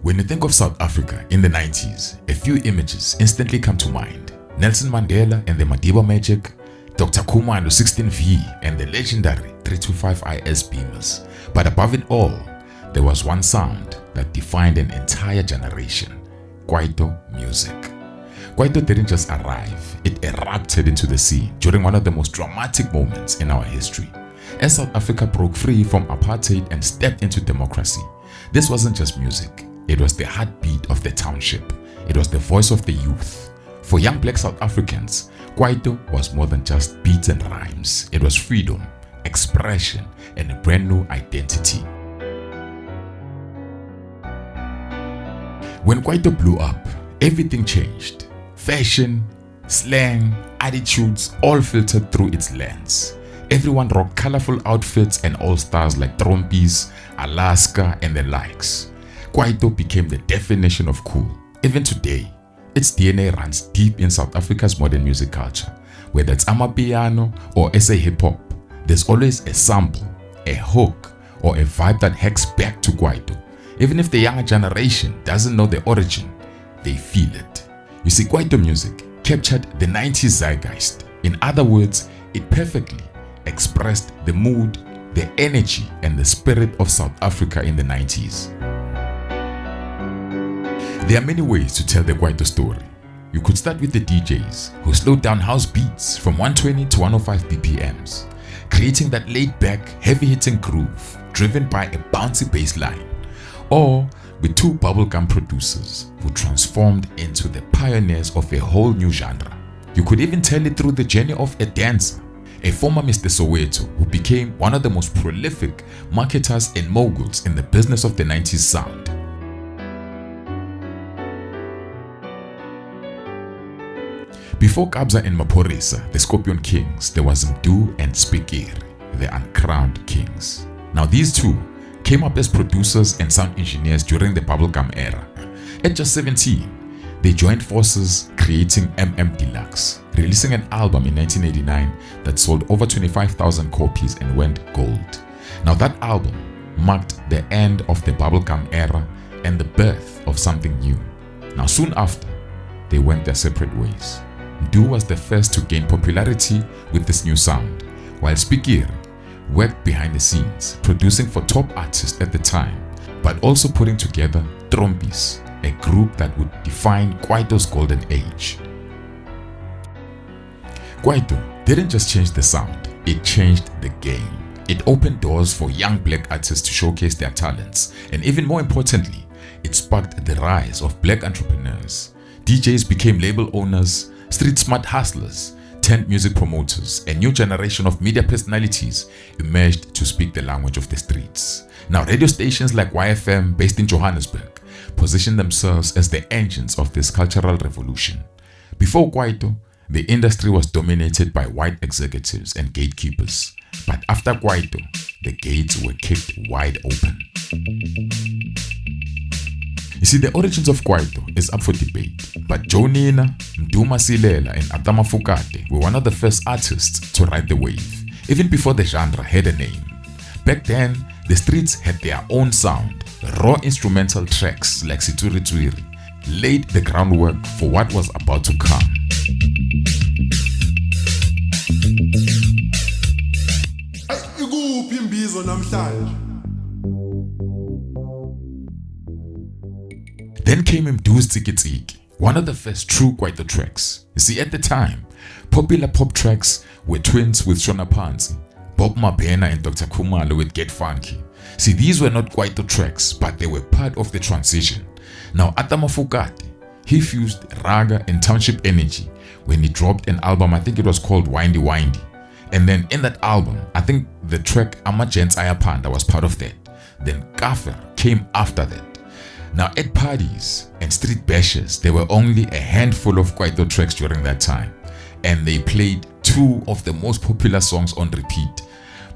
When you think of South Africa in the 90s, a few images instantly come to mind. Nelson Mandela and the Madiba Magic, Dr. Khumalo 16V and the legendary 325 IS Beamers. But above it all, there was one sound that defined an entire generation: Kwaito music. Kwaito didn't just arrive, it erupted into the scene during one of the most dramatic moments in our history. As South Africa broke free from apartheid and stepped into democracy, this wasn't just music, it was the heartbeat of the township. It was the voice of the youth. For young black South Africans, Kwaito was more than just beats and rhymes. It was freedom, expression, and a brand new identity. When Kwaito blew up, everything changed. Fashion, slang, attitudes, all filtered through its lens. Everyone rocked colorful outfits and all-stars like Trompies, Alaska, and the likes. Kwaito became the definition of cool. Even today, its DNA runs deep in South Africa's modern music culture. Whether it's amapiano or SA hip-hop, there's always a sample, a hook, or a vibe that hacks back to Kwaito. Even if the younger generation doesn't know the origin, they feel it. You see, Kwaito music captured the 90s zeitgeist. In other words, it perfectly expressed the mood, the energy, and the spirit of South Africa in the 90s. There are many ways to tell the Kwaito story. You could start with the DJs who slowed down house beats from 120 to 105 BPMs, creating that laid-back, heavy-hitting groove driven by a bouncy bass line. Or with two bubblegum producers who transformed into the pioneers of a whole new genre. You could even tell it through the journey of a dancer, a former Mr. Soweto who became one of the most prolific marketers and moguls in the business of the 90s sound. Before Kabza and Maphorisa, the Scorpion Kings, there was Mdu and Spikiri, the Uncrowned Kings. Now these two came up as producers and sound engineers during the bubblegum era. At just 17, they joined forces creating Deluxe, releasing an album in 1989 that sold over 25,000 copies and went gold. Now that album marked the end of the bubblegum era and the birth of something new. Now soon after, they went their separate ways. Mdu was the first to gain popularity with this new sound, while Spikiri worked behind the scenes, producing for top artists at the time, but also putting together Trompies, a group that would define Kwaito's golden age. Kwaito didn't just change the sound, it changed the game. It opened doors for young black artists to showcase their talents, and even more importantly, it sparked the rise of black entrepreneurs. DJs became label owners, street smart hustlers, tent music promoters, a new generation of media personalities emerged to speak the language of the streets. Now radio stations like YFM, based in Johannesburg, positioned themselves as the engines of this cultural revolution. Before Kwaito, the industry was dominated by white executives and gatekeepers. But after Kwaito, the gates were kicked wide open. You see, the origins of Kwaito is up for debate, but Joe Nina, Mdu Masilela, and Adama Fukate were one of the first artists to ride the wave, even before the genre had a name. Back then, the streets had their own sound. Raw instrumental tracks like Situri Twiri laid the groundwork for what was about to come. Then came Mdu's Tiki, one of the first true Kwaito tracks. You see, at the time, popular pop tracks were twins with Shona Phansi, Bob Mabena and Dr. Khumalo with Get Funky. See, these were not Kwaito tracks, but they were part of the transition. Now, Adama Fukate, he fused raga and township energy when he dropped an album, I think it was called Windy Windy. And then in that album, I think the track Amagents Ayapanda was part of that. Then Kaffer came after that. Now at parties and street bashes, there were only a handful of Kwaito tracks during that time. And they played two of the most popular songs on repeat.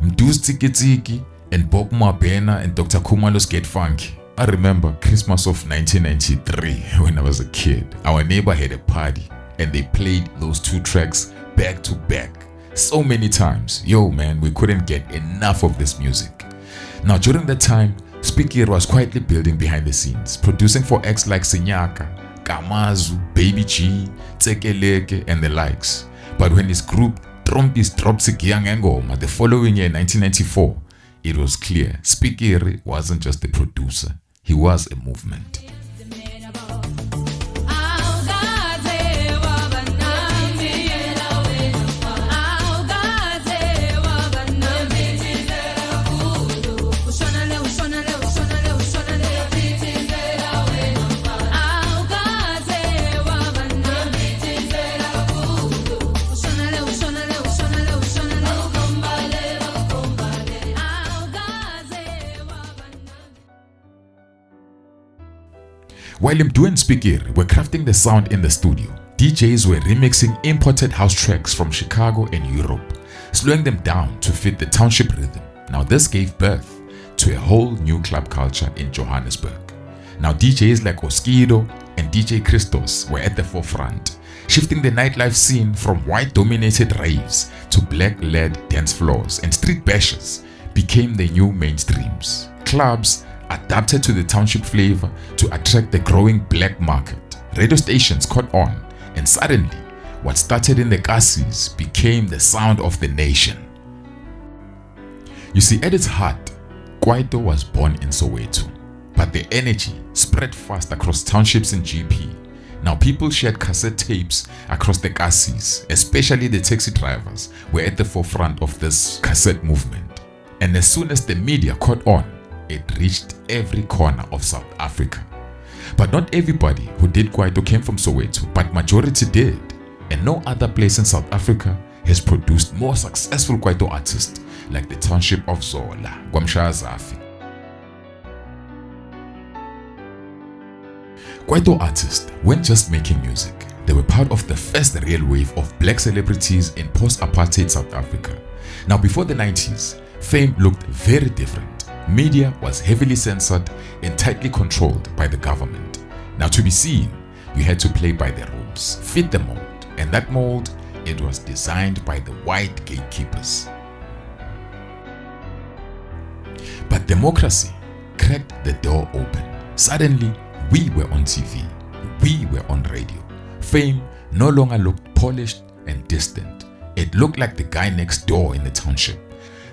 Mdu's Tiki and Bob Mabena and Dr. Khumalo's Get Funky. I remember Christmas of 1993 when I was a kid. Our neighbor had a party and they played those two tracks back to back so many times. Yo man, we couldn't get enough of this music. Now during that time, Spikir was quietly building behind the scenes, producing for acts like Sinyaka, Kamazu, Baby G, Tsekeleke, and the likes. But when his group Trompis dropped Sikiyang Ngoma the following year, 1994, it was clear Spikir wasn't just a producer, he was a movement. While Mdu and Spikir were crafting the sound in the studio, DJs were remixing imported house tracks from Chicago and Europe, slowing them down to fit the township rhythm. Now this gave birth to a whole new club culture in Johannesburg. Now DJs like Oskido and DJ Christos were at the forefront, shifting the nightlife scene from white-dominated raves to black-led dance floors, and street bashes became the new mainstreams. Clubs adapted to the township flavor to attract the growing black market. Radio stations caught on, and suddenly, what started in the Kassis became the sound of the nation. You see, at its heart, Kwaito was born in Soweto, but the energy spread fast across townships in GP. Now people shared cassette tapes across the Kassis, especially the taxi drivers were at the forefront of this cassette movement. And as soon as the media caught on, it reached every corner of South Africa. But not everybody who did Kwaito came from Soweto, but majority did. And no other place in South Africa has produced more successful Kwaito artists like the township of Zola, Gwamsha Zafi. Kwaito artists weren't just making music, they were part of the first real wave of black celebrities in post-apartheid South Africa. Now before the 90s, fame looked very different. Media was heavily censored and tightly controlled by the government. Now to be seen, you had to play by the rules, fit the mold, and that mold, it was designed by the white gatekeepers. But democracy cracked the door open. Suddenly, we were on TV, we were on radio. Fame no longer looked polished and distant. It looked like the guy next door in the township.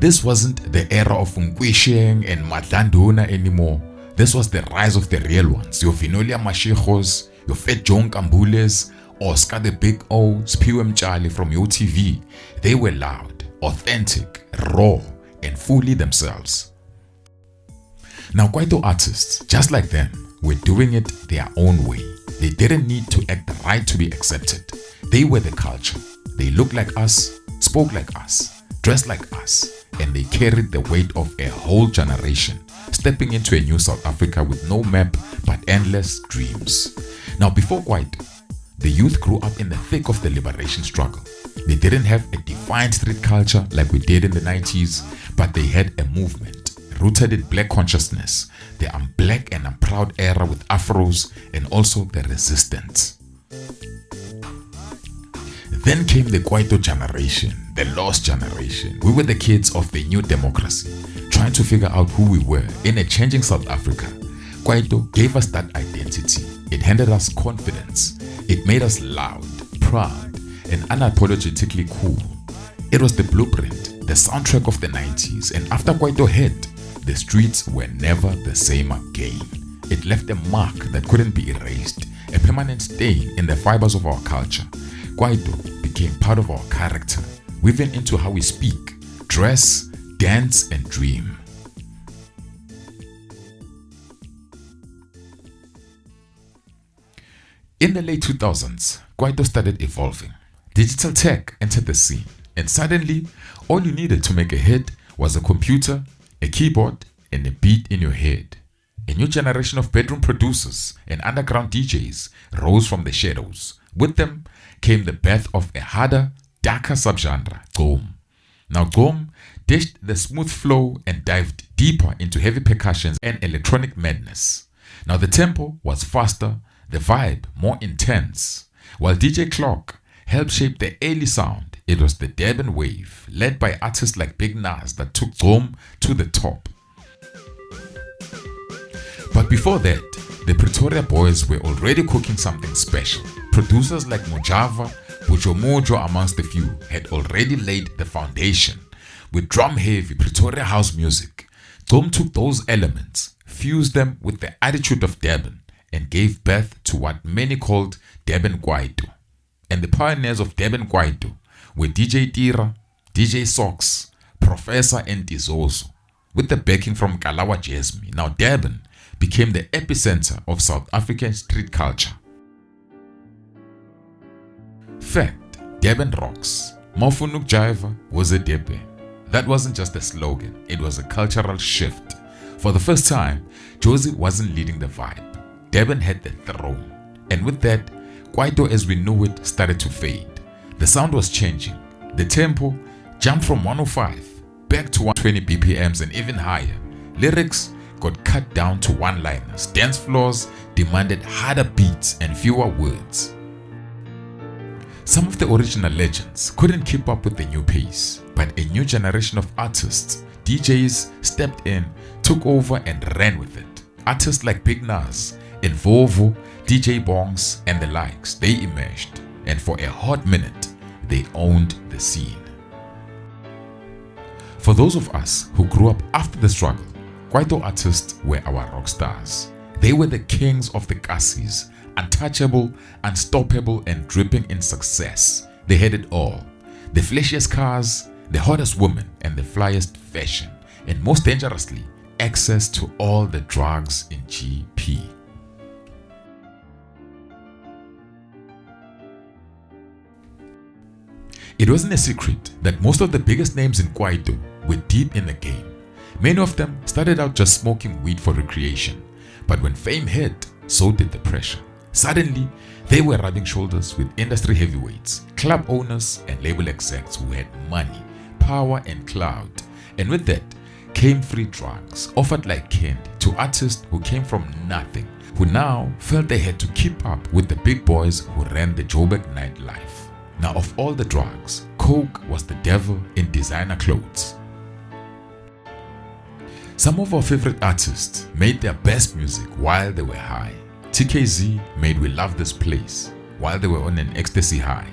This wasn't the era of Mkwisheng and Matlandona anymore. This was the rise of the real ones. Your Vinolia Mashikos, your Fat John Kambules, Oscar the Big O, Spiwe Mchali from UTV. They were loud, authentic, raw, and fully themselves. Now Kwaito artists, just like them, were doing it their own way. They didn't need to act right to be accepted. They were the culture. They looked like us, spoke like us, dressed like us, and they carried the weight of a whole generation, stepping into a new South Africa with no map but endless dreams. Now before Kwaito, the youth grew up in the thick of the liberation struggle. They didn't have a defined street culture like we did in the 90s, but they had a movement rooted in black consciousness, the I'm black and I'm proud era with afros, and also the resistance. Then came the Kwaito generation, the lost generation. We were the kids of the new democracy, trying to figure out who we were in a changing South Africa. Kwaito gave us that identity. It handed us confidence. It made us loud, proud, and unapologetically cool. It was the blueprint, the soundtrack of the 90s, and after Kwaito hit, the streets were never the same again. It left a mark that couldn't be erased, a permanent stain in the fibers of our culture. Kwaito became part of our character, weaving into how we speak, dress, dance, and dream. In the late 2000s, Kwaito started evolving. Digital tech entered the scene, and suddenly, all you needed to make a hit was a computer, a keyboard, and a beat in your head. A new generation of bedroom producers and underground DJs rose from the shadows. With them came the birth of a harder, darker subgenre, Gqom. Now Gqom dished the smooth flow and dived deeper into heavy percussions and electronic madness. Now the tempo was faster, the vibe more intense. While DJ Clock helped shape the early sound, it was the Durban wave, led by artists like Big Nas, that took Gqom to the top. But before that, the Pretoria boys were already cooking something special. Producers like Mojava, Bujo Mojo amongst the few had already laid the foundation. With drum-heavy Pretoria house music, Dom took those elements, fused them with the attitude of Durban, and gave birth to what many called Durban Kwaito. And the pioneers of Durban Kwaito were DJ Tira, DJ Socks, Professor and Dizozo. With the backing from Kalawa Jasmine, now Durban became the epicenter of South African street culture. Fact, Durban rocks. Mafunuk Jaiva was a Durban. That wasn't just a slogan, it was a cultural shift. For the first time, Josie wasn't leading the vibe. Durban had the throne. And with that, Kwaito as we knew it started to fade. The sound was changing. The tempo jumped from 105 back to 120 BPMs and even higher. Lyrics got cut down to one-liners. Dance floors demanded harder beats and fewer words. Some of the original legends couldn't keep up with the new pace, but a new generation of artists, DJs, stepped in, took over and ran with it. Artists like Big Nas, Vovo, DJ Bongs and the likes, they emerged, and for a hot minute, they owned the scene. For those of us who grew up after the struggle, Kwaito artists were our rock stars. They were the kings of the Kasis, untouchable, unstoppable and dripping in success. They had it all. The flashiest cars, the hottest women and the flyest fashion, and most dangerously, access to all the drugs in GP. It wasn't a secret that most of the biggest names in Kwaito were deep in the game. Many of them started out just smoking weed for recreation, but when fame hit, so did the pressure. Suddenly, they were rubbing shoulders with industry heavyweights, club owners and label execs who had money, power and clout. And with that came free drugs offered like candy to artists who came from nothing, who now felt they had to keep up with the big boys who ran the Joburg nightlife. Now of all the drugs, coke was the devil in designer clothes. Some of our favorite artists made their best music while they were high. TKZ made We Love This Place while they were on an ecstasy high.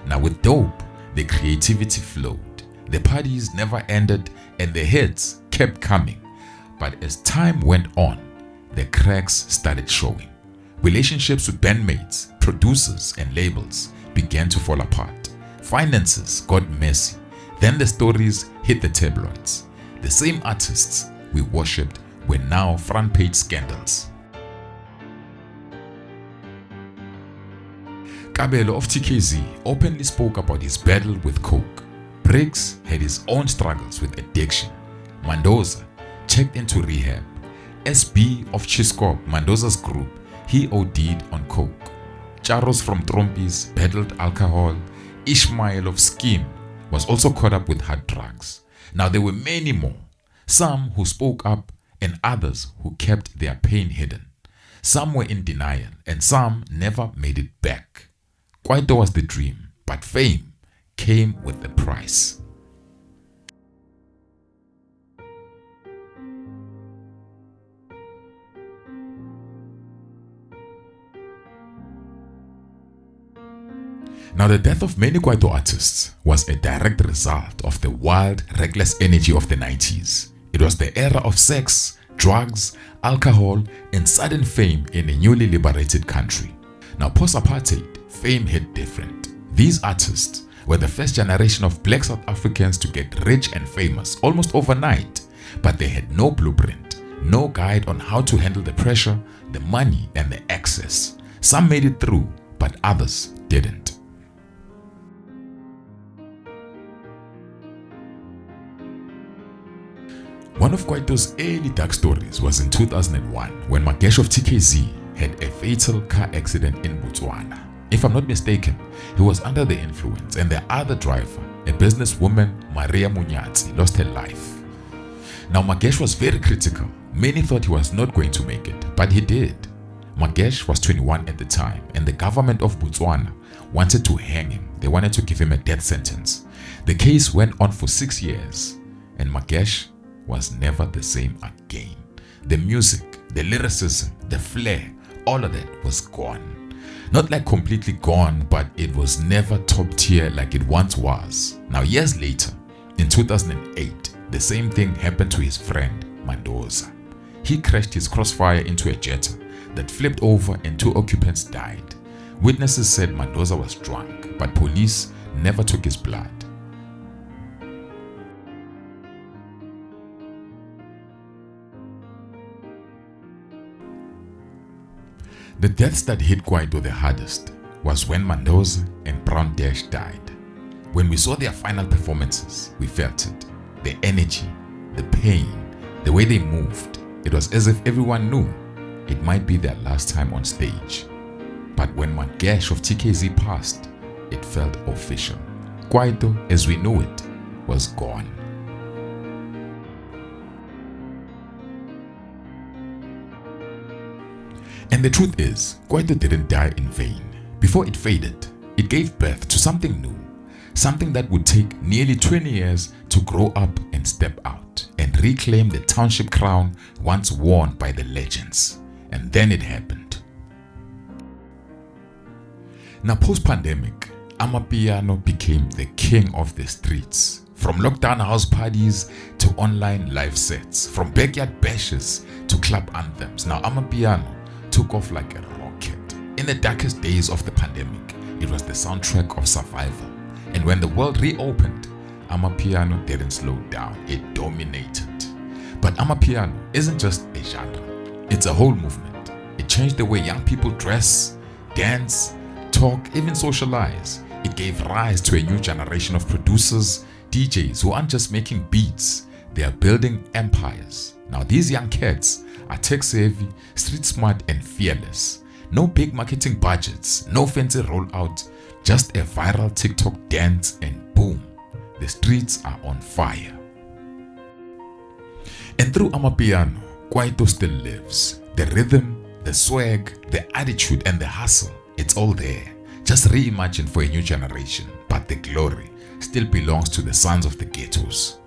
Now with dope, the creativity flowed. The parties never ended and the hits kept coming. But as time went on, the cracks started showing. Relationships with bandmates, producers and labels began to fall apart. Finances got messy. Then the stories hit the tabloids. The same artists we worshipped were now front page scandals. Kabelo of TKZ openly spoke about his battle with coke. Briggs had his own struggles with addiction. Mendoza checked into rehab. SB of Chiscop, Mendoza's group, he OD'd on coke. Charos from Trompis battled alcohol. Ishmael of Scheme was also caught up with hard drugs. Now there were many more. Some who spoke up and others who kept their pain hidden. Some were in denial and some never made it back. Kwaito was the dream, but fame came with the price. Now the death of many Kwaito artists was a direct result of the wild, reckless energy of the 90s. It was the era of sex, drugs, alcohol, and sudden fame in a newly liberated country. Now post-apartheid, fame hit different. These artists were the first generation of black South Africans to get rich and famous almost overnight, but they had no blueprint, no guide on how to handle the pressure, the money, and the access. Some made it through, but others didn't. One of Kwaito's early dark stories was in 2001 when Magesh of TKZ had a fatal car accident in Botswana. If I'm not mistaken, he was under the influence and the other driver, a businesswoman, Maria Munyatsi, lost her life. Now Magesh was very critical. Many thought he was not going to make it, but he did. Magesh was 21 at the time and the government of Botswana wanted to hang him. They wanted to give him a death sentence. The case went on for 6 years and Magesh was never the same again. the music, the lyricism, the flair, all of that was gone. Not like completely gone, but it was never top tier like it once was. Now years later, in 2008, the same thing happened to his friend Mendoza. He crashed his Crossfire into a Jetta that flipped over and 2 occupants died. Witnesses said Mendoza was drunk, but police never took his blood. The deaths that hit Kwaito the hardest was when Mendoza and Brown Dash died. When we saw their final performances, we felt it. The energy, the pain, the way they moved. It was as if everyone knew it might be their last time on stage. But when Mangesh of TKZ passed, it felt official. Kwaito, as we knew it, was gone. And the truth is, Kwaito didn't die in vain. Before it faded, it gave birth to something new. Something that would take nearly 20 years to grow up and step out and reclaim the township crown once worn by the legends. And then it happened. Now post-pandemic, amapiano became the king of the streets. From lockdown house parties to online live sets, from backyard bashes to club anthems. Now amapiano took off like a rocket. In the darkest days of the pandemic, it was the soundtrack of survival. And when the world reopened, amapiano didn't slow down, it dominated. But amapiano isn't just a genre, it's a whole movement. It changed the way young people dress, dance, talk, even socialize. It gave rise to a new generation of producers, DJs who aren't just making beats, they are building empires. Now these young kids are tech savvy, street smart and fearless. No big marketing budgets, no fancy rollout, just a viral TikTok dance and boom, the streets are on fire. And through amapiano, Kwaito still lives. The rhythm, the swag, the attitude and the hustle, it's all there. Just reimagined for a new generation, but the glory still belongs to the sons of the ghettos.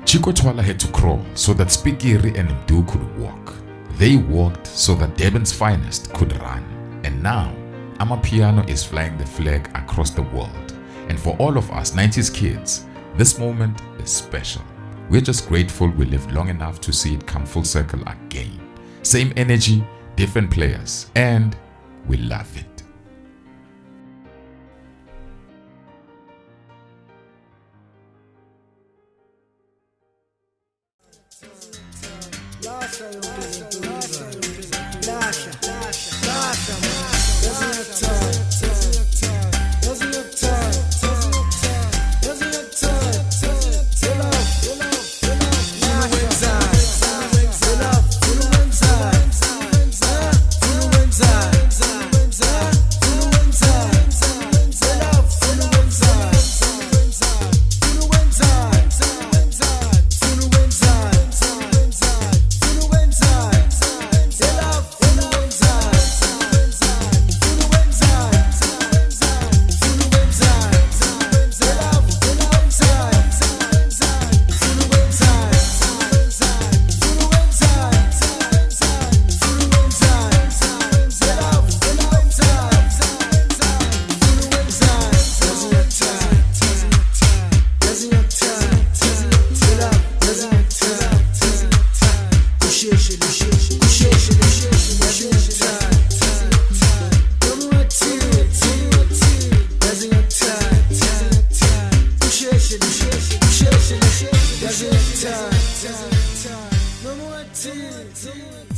Chico Twala had to crawl so that Spikiri and Mdu could walk. They walked so that Durban's finest could run. And now, amapiano is flying the flag across the world. And for all of us 90s kids, this moment is special. We're just grateful we lived long enough to see it come full circle again. Same energy, different players, and we love it. No more tears.